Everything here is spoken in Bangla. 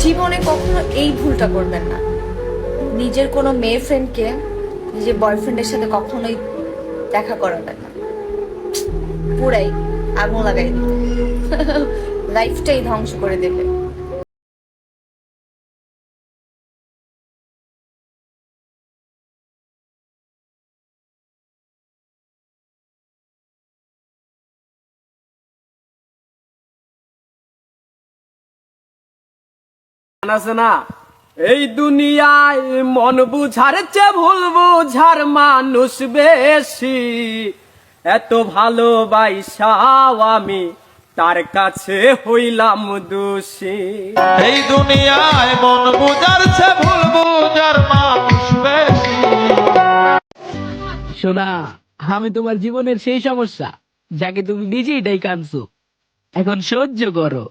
জীবনে কখনো এই ভুলটা করবেন না, নিজের কোনো মেয়ে ফ্রেন্ডকে নিজের বয়ফ্রেন্ডের সাথে কখনোই দেখা করাবেন না। পুরাই আগুন লাগাই দিবে, লাইফটাই ধ্বংস করে দেবে। আছে না, এই দুনিয়ায় মন বুঝার চেয়ে ভুল বুঝার মানুষ বেশি। এত ভালোবাসাও আমি তার কাছে হইলাম দোষী। এই দুনিয়ায় মন বুঝার চেয়ে ভুল বুঝার মানুষ বেশি। শোনা, আমি তোমার জীবনের সেই সমস্যা যাকে তুমি নিজেই ডাইকা আনছো। এখন সহ্য করো।